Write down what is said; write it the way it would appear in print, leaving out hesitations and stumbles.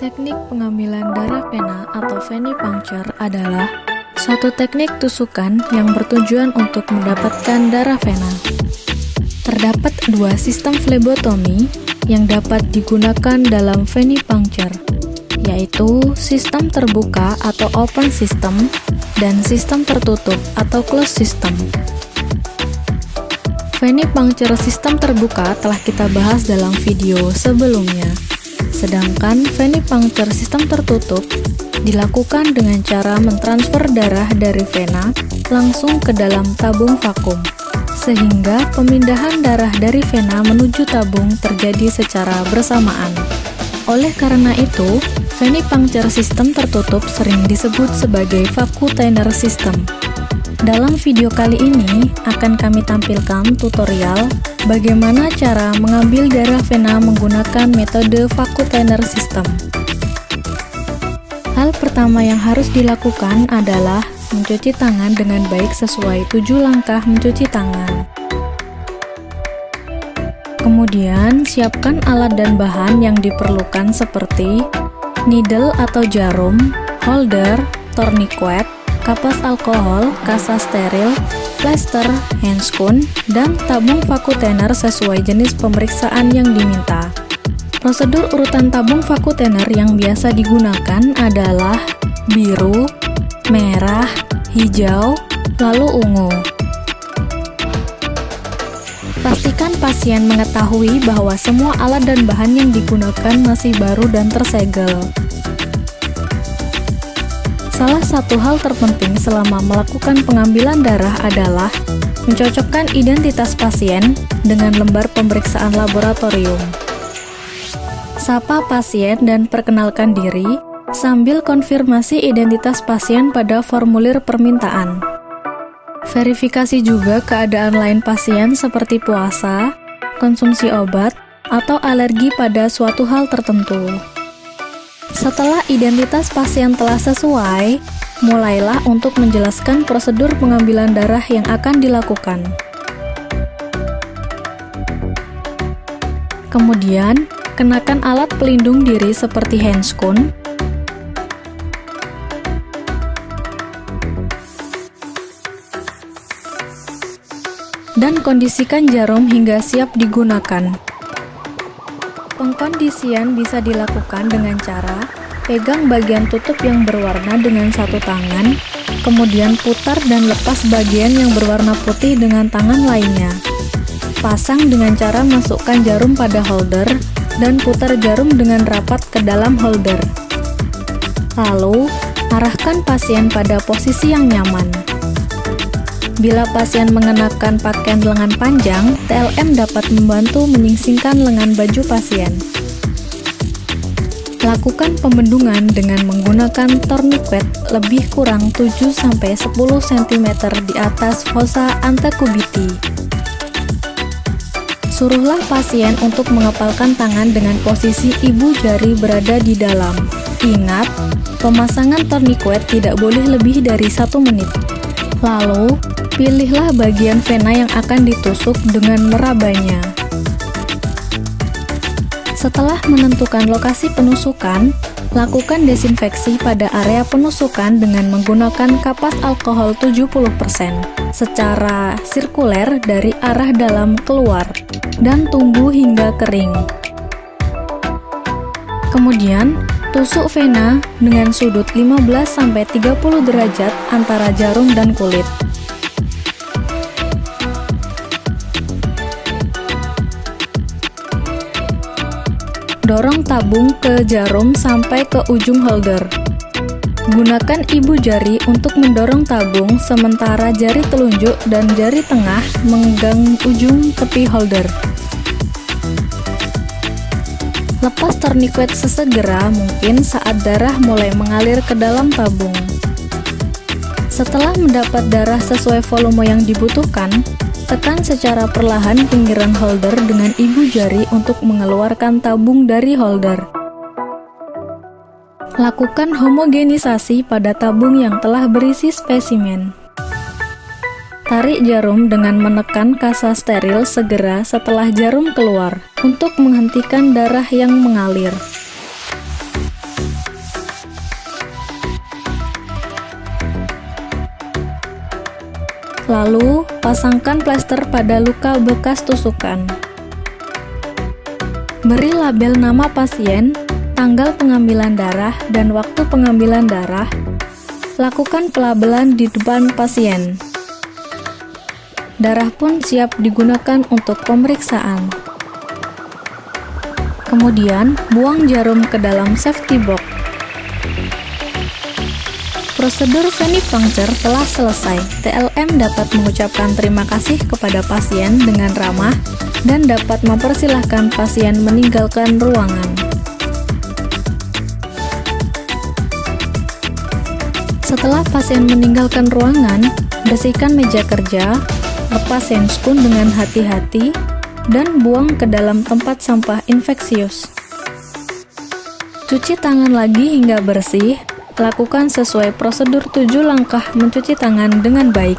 Teknik pengambilan darah vena atau venipuncture adalah suatu teknik tusukan yang bertujuan untuk mendapatkan darah vena. Terdapat dua sistem flebotomi yang dapat digunakan dalam venipuncture, yaitu sistem terbuka atau open system dan sistem tertutup atau closed system. Venipuncture sistem terbuka telah kita bahas dalam video sebelumnya. Sedangkan venipuncture sistem tertutup dilakukan dengan cara mentransfer darah dari vena langsung ke dalam tabung vakum, sehingga pemindahan darah dari vena menuju tabung terjadi secara bersamaan. Oleh karena itu, venipuncture sistem tertutup sering disebut sebagai vacutainer system. Dalam video kali ini akan kami tampilkan tutorial bagaimana cara mengambil darah vena menggunakan metode vacutainer system. Hal pertama yang harus dilakukan adalah mencuci tangan dengan baik sesuai 7 langkah mencuci tangan. Kemudian, siapkan alat dan bahan yang diperlukan seperti needle atau jarum, holder, tourniquet, kapas alkohol, kasa steril, plester, handscoon, dan tabung vacutainer sesuai jenis pemeriksaan yang diminta. Prosedur urutan tabung vacutainer yang biasa digunakan adalah biru, merah, hijau, lalu ungu. Pastikan pasien mengetahui bahwa semua alat dan bahan yang digunakan masih baru dan tersegel. Salah satu hal terpenting selama melakukan pengambilan darah adalah mencocokkan identitas pasien dengan lembar pemeriksaan laboratorium. Sapa pasien dan perkenalkan diri sambil konfirmasi identitas pasien pada formulir permintaan. Verifikasi juga keadaan lain pasien seperti puasa, konsumsi obat, atau alergi pada suatu hal tertentu. Setelah identitas pasien telah sesuai, mulailah untuk menjelaskan prosedur pengambilan darah yang akan dilakukan. Kemudian, kenakan alat pelindung diri seperti handscoon, dan kondisikan jarum hingga siap digunakan. Pengkondisian bisa dilakukan dengan cara pegang bagian tutup yang berwarna dengan satu tangan, kemudian putar dan lepas bagian yang berwarna putih dengan tangan lainnya. Pasang dengan cara masukkan jarum pada holder dan putar jarum dengan rapat ke dalam holder. Lalu, arahkan pasien pada posisi yang nyaman. Bila pasien mengenakan pakaian lengan panjang, TLM dapat membantu menyingsingkan lengan baju pasien. Lakukan pembendungan dengan menggunakan tourniquet lebih kurang 7-10 cm di atas fossa antecubiti. Suruhlah pasien untuk mengepalkan tangan dengan posisi ibu jari berada di dalam. Ingat, pemasangan tourniquet tidak boleh lebih dari 1 menit. Lalu, pilihlah bagian vena yang akan ditusuk dengan merabanya. Setelah menentukan lokasi penusukan, lakukan desinfeksi pada area penusukan dengan menggunakan kapas alkohol 70% secara sirkuler dari arah dalam keluar dan tunggu hingga kering. Kemudian, tusuk vena dengan sudut 15-30 derajat antara jarum dan kulit. Dorong tabung ke jarum sampai ke ujung holder. Gunakan ibu jari untuk mendorong tabung, sementara jari telunjuk dan jari tengah memegang ujung tepi holder. Lepas tourniquet sesegera mungkin saat darah mulai mengalir ke dalam tabung. Setelah mendapat darah sesuai volume yang dibutuhkan, tekan secara perlahan pinggiran holder dengan ibu jari untuk mengeluarkan tabung dari holder. Lakukan homogenisasi pada tabung yang telah berisi spesimen. Tarik jarum dengan menekan kasa steril segera setelah jarum keluar untuk menghentikan darah yang mengalir. Lalu, pasangkan plester pada luka bekas tusukan. Beri label nama pasien, tanggal pengambilan darah, dan waktu pengambilan darah. Lakukan pelabelan di depan pasien. Darah pun siap digunakan untuk pemeriksaan. Kemudian, buang jarum ke dalam safety box. Prosedur venipuncture telah selesai. TLM dapat mengucapkan terima kasih kepada pasien dengan ramah dan dapat mempersilahkan pasien meninggalkan ruangan. Setelah pasien meninggalkan ruangan, bersihkan meja kerja, lepas handscoon dengan hati-hati, dan buang ke dalam tempat sampah infeksius. Cuci tangan lagi hingga bersih. Lakukan sesuai prosedur 7 langkah mencuci tangan dengan baik.